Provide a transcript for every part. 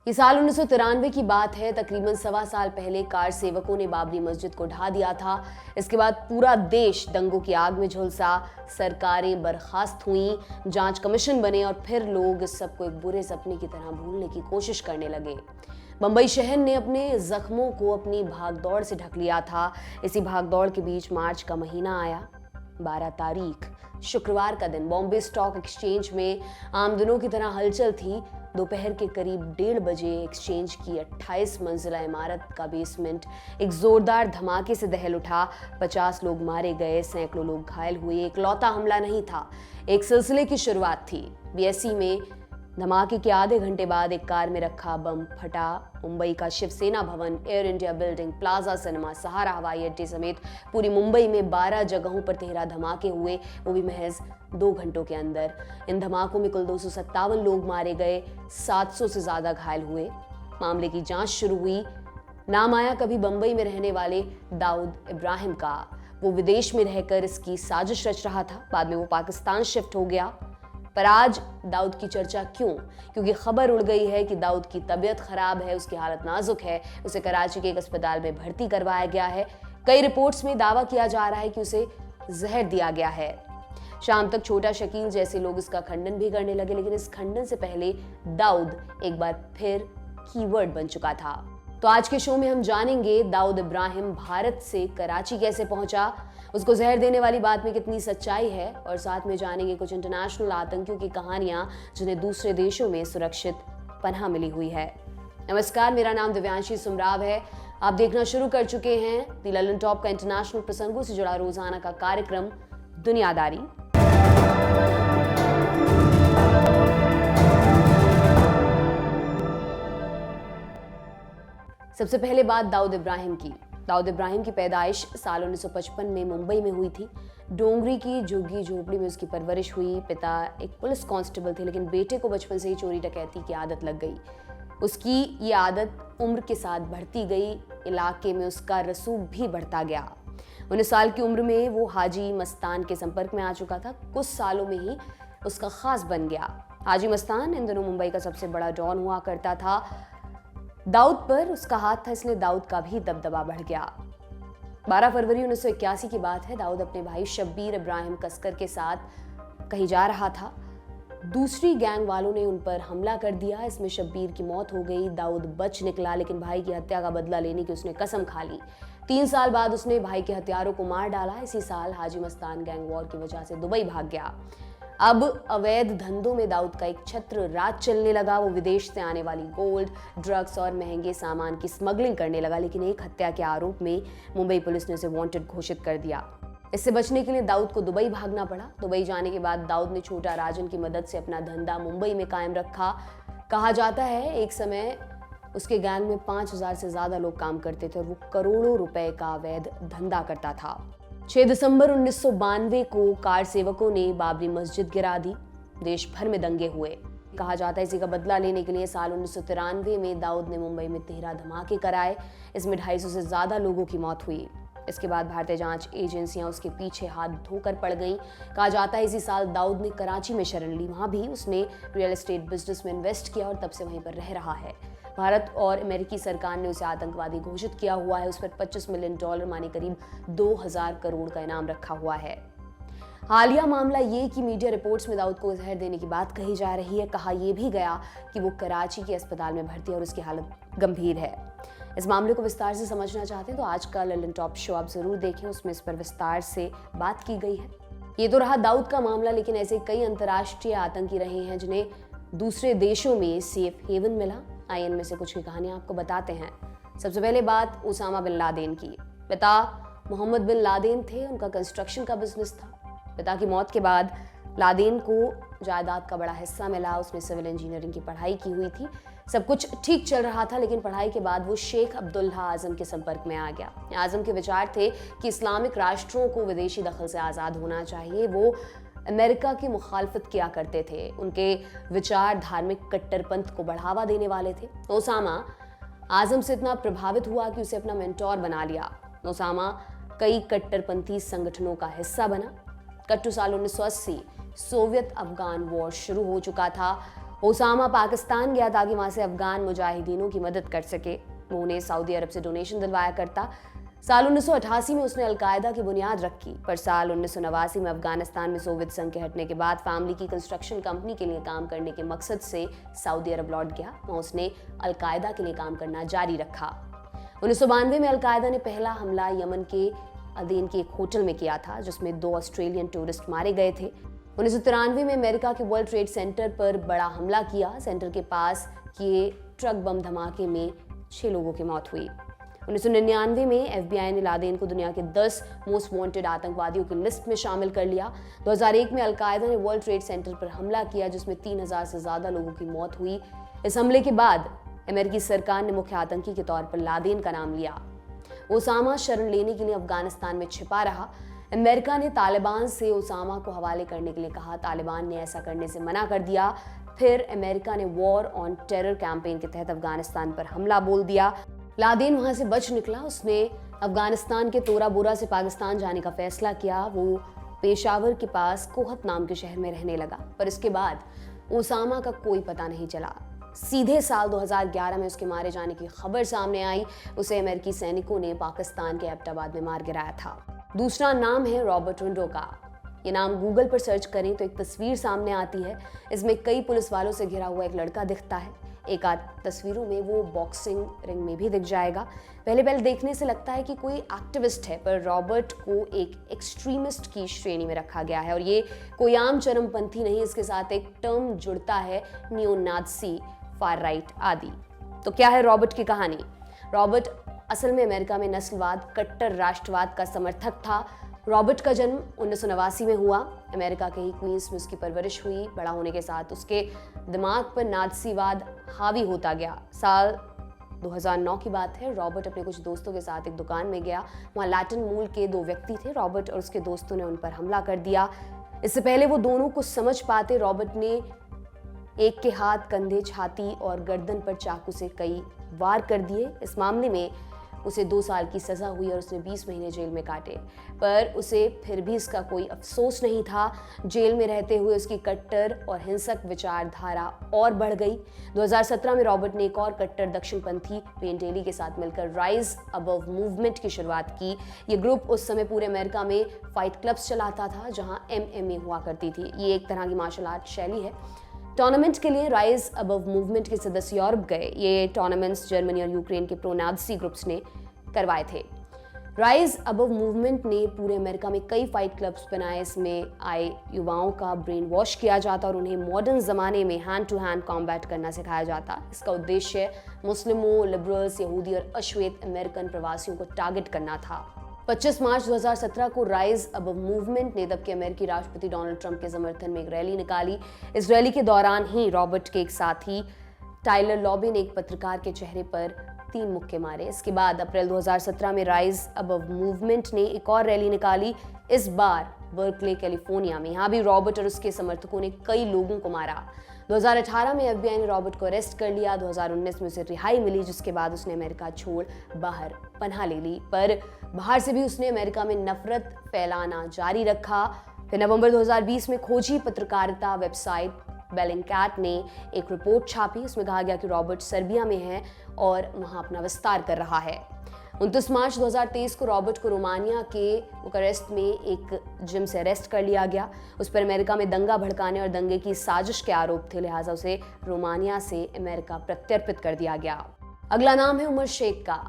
ये साल 1993 की बात है। तकरीबन 1.25 साल पहले कार सेवकों ने बाबरी मस्जिद को ढा दिया था। इसके बाद पूरा देश दंगों की आग में झुलसा, सरकारें बर्खास्त हुई, जांच कमीशन बने और फिर लोग इस सबको एक बुरे सपने की तरह भूलने की कोशिश करने लगे। मुंबई शहर ने अपने जख्मों को अपनी भागदौड़ से ढक लिया था। इसी भागदौड़ के बीच मार्च का महीना आया। 12 तारीख शुक्रवार का दिन बॉम्बे स्टॉक एक्सचेंज में आम दिनों की तरह हलचल थी। दोपहर के करीब 1:30 बजे एक्सचेंज की 28 मंजिला इमारत का बेसमेंट एक जोरदार धमाके से दहल उठा। 50 लोग मारे गए, सैकड़ों लोग घायल हुए। एकलौता हमला नहीं था, एक सिलसिले की शुरुआत थी। बीएसई में धमाके के आधे घंटे बाद एक कार में रखा बम फटा। मुंबई का Shiv Sena Bhavan, Air India building, plaza cinema, Sahara हवाई अड्डे समेत पूरी मुंबई में 12 जगहों पर 13 धमाके हुए, वो भी महज 2 घंटों के अंदर। इन धमाकों में कुल 257 लोग मारे गए, 700 से ज्यादा घायल हुए। मामले की जांच शुरू हुई। नाम आया कभी मुंबई में रहने वाले दाऊद इब्राहिम का। वो विदेश में रहकर इसकी साजिश रच रहा था। बाद में वो पाकिस्तान शिफ्ट हो गया। पर आज दाऊद की चर्चा क्यों? क्योंकि खबर उड़ गई है कि दाऊद की तबीयत खराब है, उसकी हालत नाजुक है। उसे कराची के एक अस्पताल में भर्ती करवाया गया है। कई रिपोर्ट्स में दावा किया जा रहा है कि उसे जहर दिया गया है। शाम तक छोटा शकील जैसे लोग इसका खंडन भी करने लगे, लेकिन इस खंडन से पहले दाऊद एक बार फिर कीवर्ड बन चुका था। तो आज के शो में हम जानेंगे दाऊद इब्राहिम भारत से कराची कैसे पहुंचा, उसको जहर देने वाली बात में कितनी सच्चाई है, और साथ में जानेंगे कुछ इंटरनेशनल आतंकियों की कहानियां जिन्हें दूसरे देशों में सुरक्षित पनाह मिली हुई है। नमस्कार, मेरा नाम दिव्यांशी सुमराव है। आप देखना शुरू कर चुके हैं द ललन टॉप का इंटरनेशनल प्रसंगों से जुड़ा रोजाना का कार्यक्रम दुनियादारी। सबसे पहले बात दाऊद इब्राहिम की। दाऊद इब्राहिम की पैदाइश साल 1955 में मुंबई में हुई थी। डोंगरी की झुग्गी झोपड़ी में उसकी परवरिश हुई। पिता एक पुलिस कांस्टेबल थे, लेकिन बेटे को बचपन से ही चोरी डकैती की आदत लग गई। उसकी ये आदत उम्र के साथ बढ़ती गई। इलाके में उसका रसूख भी बढ़ता गया। 19 साल की उम्र में वो हाजी मस्तान के संपर्क में आ चुका था। कुछ सालों में ही उसका खास बन गया। हाजी मस्तान इन दिनों मुंबई का सबसे बड़ा डॉन हुआ करता था। दाऊद पर उसका हाथ था, इसलिए दाऊद का भी दबदबा बढ़ गया। 12 फरवरी 1981 की बात है। दाऊद अपने भाई शब्बीर इब्राहिम कसकर के साथ कहीं जा रहा था। दूसरी गैंग वालों ने उन पर हमला कर दिया। इसमें शब्बीर की मौत हो गई। दाऊद बच निकला, लेकिन भाई की हत्या का बदला लेने की उसने कसम खा ली। 3 साल बाद उसने भाई के हत्यारों को मार डाला। इसी साल हाजी मस्तान गैंग वॉर की वजह से दुबई भाग गया। अब अवैध धंधों में दाऊद का एक छत्र राज चलने लगा। वो विदेश से आने वाली गोल्ड, ड्रग्स और महंगे सामान की स्मगलिंग करने लगा, लेकिन एक हत्या के आरोप में मुंबई पुलिस ने उसे वांटेड घोषित कर दिया। इससे बचने के लिए दाऊद को दुबई भागना पड़ा। दुबई जाने के बाद दाऊद ने छोटा राजन की मदद से अपना धंधा मुंबई में कायम रखा। कहा जाता है एक समय उसके गैंग में 5000 से ज्यादा लोग काम करते थे और वो करोड़ों रुपए का अवैध धंधा करता था। 6 दिसंबर 1992 को कार सेवकों ने बाबरी मस्जिद गिरा दी। देश भर में दंगे हुए। कहा जाता है इसी का बदला लेने के लिए साल 1993 में दाऊद ने मुंबई में 13 धमाके कराए। इसमें 250 से ज्यादा लोगों की मौत हुई। इसके बाद भारतीय जांच एजेंसियां उसके पीछे हाथ धोकर पड़ गईं। कहा जाता है इसी साल दाऊद ने कराची में शरण ली। वहां भी उसने रियल एस्टेट बिजनेस में इन्वेस्ट किया और तब से वहीं पर रह रहा है। भारत और अमेरिकी सरकार ने उसे आतंकवादी घोषित किया हुआ है। उस पर $25 मिलियन माने करीब 2000 करोड़ का इनाम रखा हुआ है। हालिया मामला ये कि मीडिया रिपोर्ट्स में दाऊद को जहर देने की बात कही जा रही है। कहा यह भी गया कि वो कराची के अस्पताल में भर्ती है और उसकी हालत गंभीर है। इस मामले को विस्तार से समझना चाहते हैं तो आज का ललन टॉप शो आप जरूर देखें, उसमें इस पर विस्तार से बात की गई है। ये तो रहा दाऊद का मामला, लेकिन ऐसे कई अंतर्राष्ट्रीय आतंकी रहे हैं जिन्हें दूसरे देशों में सेफ हेवन मिला। आइए इनमें से कुछ की कहानियां आपको बताते हैं। सबसे पहले बात उसामा बिन लादेन की। पिता मोहम्मद बिन लादेन थे। उनका कंस्ट्रक्शन का बिजनेस था। पिता की मौत के बाद लादेन को जायदाद का बड़ा हिस्सा मिला। उसने सिविल इंजीनियरिंग की पढ़ाई की हुई थी। सब कुछ ठीक चल रहा था, लेकिन पढ़ाई के बाद वो शेख अब्दुल्ला आजम के संपर्क में आ गया। आजम के विचार थे कि इस्लामिक राष्ट्रों को विदेशी दखल से आज़ाद होना चाहिए। वो अमेरिका की मुखालफत किया करते थे। उनके विचार धार्मिक कट्टरपंथ को बढ़ावा देने वाले थे। ओसामा आजम से इतना प्रभावित हुआ कि उसे अपना मेंटोर बना लिया। ओसामा कई कट्टरपंथी संगठनों का हिस्सा बना। कट्टू साल 1980 सोवियत अफगान वॉर शुरू हो चुका था। ओसामा पाकिस्तान गया ताकि वहां से अफगान मुजाहिदीनों की मदद कर सके। वो उन्हें सऊदी अरब से डोनेशन दिलवाया करता। साल 1988 में उसने अलकायदा की बुनियाद रखी, पर साल 1989 में अफगानिस्तान में सोवियत संघ के हटने के बाद फैमिली की कंस्ट्रक्शन कंपनी के लिए काम करने के मकसद से सऊदी अरब लौट गया। वहां उसने अलकायदा के लिए काम करना जारी रखा। 1992 में अलकायदा ने पहला हमला यमन के अदेन के एक होटल में किया था, जिसमें 2 ऑस्ट्रेलियन टूरिस्ट मारे गए थे। 1993 में अमेरिका के वर्ल्ड ट्रेड सेंटर पर बड़ा हमला किया। सेंटर के पास किए ट्रक बम धमाके में 6 लोगों की मौत हुई। 1999 में FBI ने लादेन को दुनिया के 10 मोस्ट वांटेड आतंकवादियों की लिस्ट में शामिल कर लिया। 2001 में अलकायदा ने वर्ल्ड ट्रेड सेंटर पर हमला किया, जिसमें 3000 से ज्यादा लोगों की मौत हुई। इस हमले के बाद अमेरिकी सरकार ने मुख्य आतंकी के तौर पर लादेन का नाम लिया। ओसामा शरण लेने के लिए अफगानिस्तान में छिपा रहा। अमेरिका ने तालिबान से ओसामा को हवाले करने के लिए कहा। तालिबान ने ऐसा करने से मना कर दिया। फिर अमेरिका ने वॉर ऑन टेरर कैंपेन के तहत अफगानिस्तान पर हमला बोल दिया। लादेन वहां से बच निकला। उसने अफगानिस्तान के तोरा बोरा से पाकिस्तान जाने का फैसला किया। वो पेशावर के पास कोहत नाम के शहर में रहने लगा, पर इसके बाद ओसामा का कोई पता नहीं चला। सीधे साल 2011 में उसके मारे जाने की खबर सामने आई। उसे अमेरिकी सैनिकों ने पाकिस्तान के एबटाबाद में मार गिराया था। दूसरा नाम है रॉबर्ट रुंडो का। ये नाम गूगल पर सर्च करें तो एक तस्वीर सामने आती है। इसमें कई पुलिस वालों से घिरा हुआ एक लड़का दिखता है। एक आध तस्वीरों में वो बॉक्सिंग रिंग में भी दिख जाएगा। पहले देखने से लगता है कि कोई एक्टिविस्ट है, पर रॉबर्ट को एक एक्सट्रीमिस्ट की श्रेणी में रखा गया है। और ये कोई आम चरमपंथी नहीं, इसके साथ एक टर्म जुड़ता है, नियो-नाज़ी, फार राइट आदि। तो क्या है रॉबर्ट की कहानी? रॉबर्ट असल में अमेरिका में नस्लवाद, कट्टर राष्ट्रवाद का समर्थक था। रॉबर्ट का जन्म 1989 में हुआ। अमेरिका के ही क्वींस में उसकी परवरिश हुई। बड़ा होने के साथ उसके दिमाग पर नाज़ीवाद हावी होता गया। साल 2009 की बात है। रॉबर्ट अपने कुछ दोस्तों के साथ एक दुकान में गया। वहाँ लैटिन मूल के 2 व्यक्ति थे। रॉबर्ट और उसके दोस्तों ने उन पर हमला कर दिया। इससे पहले वो दोनों कुछ समझ पाते, रॉबर्ट ने एक के हाथ, कंधे, छाती और गर्दन पर चाकू से कई वार कर दिए। इस मामले में उसे 2 साल की सजा हुई और उसने 20 महीने जेल में काटे, पर उसे फिर भी इसका कोई अफसोस नहीं था। जेल में रहते हुए उसकी कट्टर और हिंसक विचारधारा और बढ़ गई। 2017 में रॉबर्ट ने एक और कट्टर दक्षिणपंथी वेन डेली के साथ मिलकर राइज अबव मूवमेंट की शुरुआत की। ये ग्रुप उस समय पूरे अमेरिका में फाइट क्लब्स चलाता था, जहां MMA हुआ करती थी। ये एक तरह की मार्शल आर्ट शैली है। टूर्नामेंट के लिए राइज अबव मूवमेंट के सदस्य यूरोप गए। ये टूर्नामेंट्स जर्मनी और यूक्रेन के प्रो नाज़ी ग्रुप्स ने करवाए थे। राइज अबव मूवमेंट ने पूरे अमेरिका में कई फाइट क्लब्स बनाए। इसमें आए युवाओं का ब्रेन वॉश किया जाता और उन्हें मॉडर्न ज़माने में हैंड टू हैंड कॉम्बैट करना सिखाया जाता। इसका उद्देश्य मुस्लिमों, लिबरल्स, यहूदी और अश्वेत अमेरिकन प्रवासियों को टारगेट करना था। 25 मार्च 2017 को राइज अबव मूवमेंट ने तब के अमेरिकी राष्ट्रपति डोनाल्ड ट्रंप के समर्थन में एक रैली निकाली। इस रैली के दौरान ही रॉबर्ट के एक साथी टाइलर लॉबी ने एक पत्रकार के चेहरे पर 3 मुक्के मारे। इसके बाद अप्रैल 2017 में राइज अबव मूवमेंट ने एक और रैली निकाली, इस बार बर्कले, कैलिफोर्निया में। यहाँ भी रॉबर्ट और उसके समर्थकों ने कई लोगों को मारा। 2018 में FBI ने रॉबर्ट को अरेस्ट कर लिया। 2019 में उसे रिहाई मिली, जिसके बाद उसने अमेरिका छोड़ बाहर पनाह ले ली, पर बाहर से भी उसने अमेरिका में नफरत फैलाना जारी रखा। फिर नवंबर 2020 में खोजी पत्रकारिता वेबसाइट बेलिंगकैट ने एक रिपोर्ट छापी। उसमें कहा गया कि रॉबर्ट सर्बिया में है और वहां अपना विस्तार कर रहा है। 29 मार्च 2023 को रॉबर्ट को रोमानिया के बुकारेस्ट में एक जिम से अरेस्ट कर लिया गया। उस पर अमेरिका में दंगा भड़काने और दंगे की साजिश के आरोप थे, लिहाजा उसे रोमानिया से अमेरिका प्रत्यर्पित कर दिया गया। अगला नाम है उमर शेख का।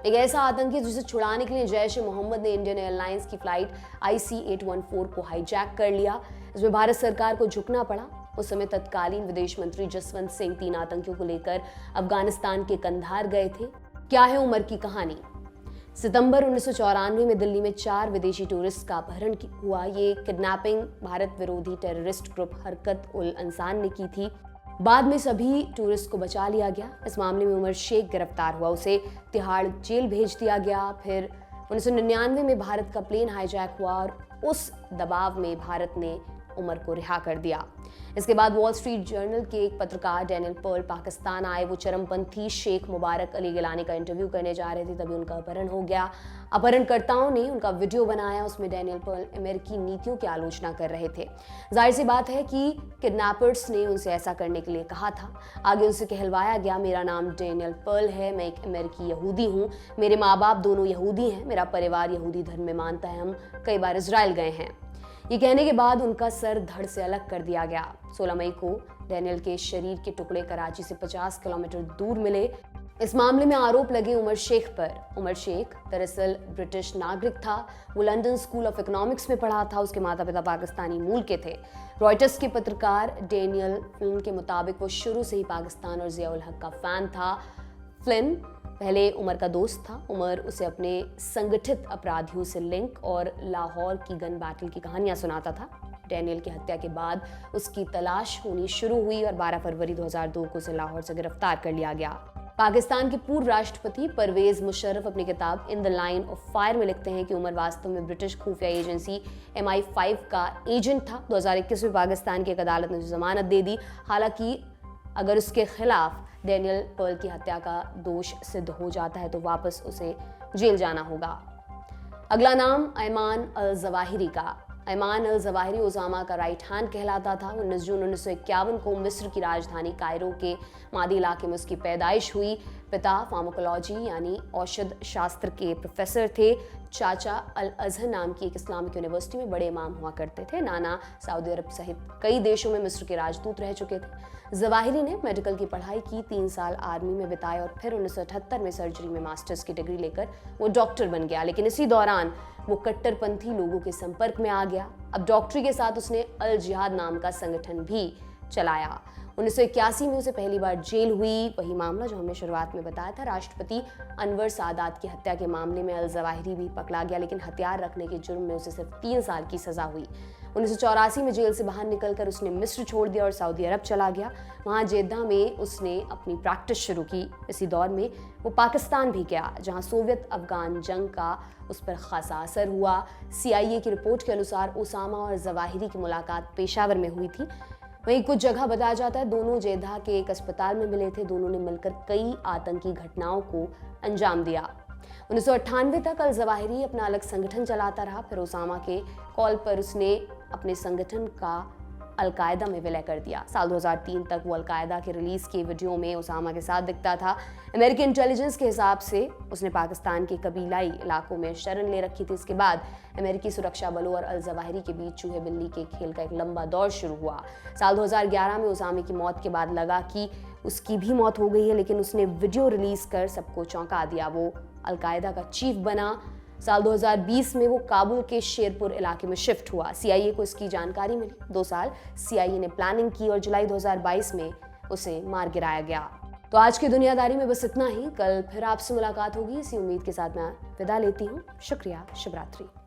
एक ऐसा आतंकी जिसे छुड़ाने के लिए जैश ए मोहम्मद ने इंडियन एयरलाइंस की फ्लाइट IC-814 को हाईजैक कर लिया। इसमें भारत सरकार को झुकना पड़ा। उस समय तत्कालीन विदेश मंत्री जसवंत सिंह 3 आतंकियों को लेकर अफगानिस्तान के कंधार गए थे। क्या है उमर की कहानी? सितंबर 1994 में दिल्ली में 4 विदेशी टूरिस्ट का अपहरण हुआ। ये किडनैपिंग भारत विरोधी टेररिस्ट ग्रुप हरकत उल इंसान ने की थी। बाद में सभी टूरिस्ट को बचा लिया गया। इस मामले में उमर शेख गिरफ्तार हुआ, उसे तिहाड़ जेल भेज दिया गया। फिर 1999 में भारत का प्लेन हाईजैक हुआ और उस दबाव में भारत ने उमर को रिहा कर दिया। इसके बाद वॉल स्ट्रीट जर्नल के एक पत्रकार डैनियल पर्ल पाकिस्तान आए। वो चरमपंथी शेख मुबारक अली गिलानी का इंटरव्यू करने जा रहे थे, तभी उनका अपहरण हो गया। अपहरणकर्ताओं ने उनका वीडियो बनाया, उसमें डैनियल पर्ल अमेरिकी नीतियों की आलोचना कर रहे थे। जाहिर सी बात है कि किडनैपर्स ने उनसे ऐसा करने के लिए कहा था। आगे उनसे कहलवाया गया, मेरा नाम डैनियल पर्ल है, मैं एक अमेरिकी यहूदी हूँ, मेरे माँ बाप दोनों यहूदी हैं, मेरा परिवार यहूदी धर्म में मानता है, हम कई बार इजराइल गए हैं। ये कहने के बाद उनका सर धड़ से अलग कर दिया गया। 16 मई को डैनियल के शरीर के टुकड़े कराची से 50 किलोमीटर दूर मिले। इस मामले में आरोप लगे उमर शेख पर। उमर शेख दरअसल ब्रिटिश नागरिक था। वो लंदन स्कूल ऑफ इकोनॉमिक्स में पढ़ा था। उसके माता पिता पाकिस्तानी मूल के थे। रॉयटर्स के पत्रकार डैनियल फ्लिन के मुताबिक वो शुरू से ही पाकिस्तान और जिया उल हक का फैन था। फ्लिन पहले उमर का दोस्त था। उमर उसे अपने संगठित अपराधियों से लिंक और लाहौर की गन बैटल की कहानियां सुनाता था। डैनियल की हत्या के बाद उसकी तलाश होनी शुरू हुई और 12 फरवरी 2002 को उसे लाहौर से गिरफ्तार कर लिया गया। पाकिस्तान के पूर्व राष्ट्रपति परवेज मुशर्रफ अपनी किताब in the line of fire में लिखते हैं कि उमर वास्तव में ब्रिटिश खुफिया एजेंसी MI5 का एजेंट था। 2021 में पाकिस्तान की एक अदालत ने जमानत दे दी। हालांकि अगर उसके खिलाफ डैनियल पर्ल की हत्या का दोष सिद्ध हो जाता है तो वापस उसे जेल जाना होगा। अगला नाम अयमान अल जवाहिरी का। अयमान अल जवाहिरी उसामा का राइट हैंड कहलाता था। 19 जून 1951 को मिस्र की राजधानी कायरो के मादी इलाके में उसकी पैदाइश हुई। पिता फार्माकोलॉजी यानी औषध शास्त्र के प्रोफेसर थे। चाचा अल अजहर नाम की एक इस्लामिक यूनिवर्सिटी में बड़े इमाम हुआ करते थे। नाना सऊदी अरब सहित कई देशों में मिस्र के राजदूत रह चुके थे। जवाहिरी ने मेडिकल की पढ़ाई की, 3 साल आर्मी में बिताए और फिर 1978 में सर्जरी में मास्टर्स की डिग्री लेकर वो डॉक्टर बन गया। लेकिन इसी दौरान वो कट्टरपंथी लोगों के संपर्क में आ गया। अब डॉक्टरी के साथ उसने अल जिहाद नाम का संगठन भी चलाया। 1981 में उसे पहली बार जेल हुई। वही मामला जो हमने शुरुआत में बताया था, राष्ट्रपति अनवर सादात की हत्या के मामले में अल जवाहिरी भी पकड़ा गया, लेकिन हथियार रखने के जुर्म में उसे सिर्फ 3 साल की सजा हुई। 1984 में जेल से बाहर निकलकर उसने मिस्र छोड़ दिया और सऊदी अरब चला गया। वहाँ जेद्दा में उसने अपनी प्रैक्टिस शुरू की। इसी दौर में वो पाकिस्तान भी गया, जहाँ सोवियत अफगान जंग का उस पर खासा असर हुआ। CIA की रिपोर्ट के अनुसार उसामा और जवाहिरी की मुलाकात पेशावर में हुई थी। वहीं कुछ जगह बताया जाता है दोनों जेद्दा के एक अस्पताल में मिले थे। दोनों ने मिलकर कई आतंकी घटनाओं को अंजाम दिया। 1998 तक अल जवाहिरी अपना अलग संगठन चलाता रहा। फिर उसामा के कॉल पर उसने अपने संगठन का अलकायदा में विलय कर दिया। साल 2003 तक वो अलकायदा के रिलीज के वीडियो में उसामा के साथ दिखता था। अमेरिकी इंटेलिजेंस के हिसाब से उसने पाकिस्तान के कबीलाई इलाकों में शरण ले रखी थी। इसके बाद अमेरिकी सुरक्षा बलों और अल जवाहिरी के बीच चूहे बिल्ली के खेल का एक लंबा दौर शुरू हुआ। साल 2011 में उसामा की मौत के बाद लगा कि उसकी भी मौत हो गई है, लेकिन उसने वीडियो रिलीज कर सबको चौंका दिया। वो अलकायदा का चीफ बना। साल 2020 में वो काबुल के शेरपुर इलाके में शिफ्ट हुआ। CIA को इसकी जानकारी मिली। 2 साल CIA ने प्लानिंग की और जुलाई 2022 में उसे मार गिराया गया। तो आज की दुनियादारी में बस इतना ही। कल फिर आपसे मुलाकात होगी। इसी उम्मीद के साथ मैं विदा लेती हूँ। शुक्रिया। शुभ रात्रि।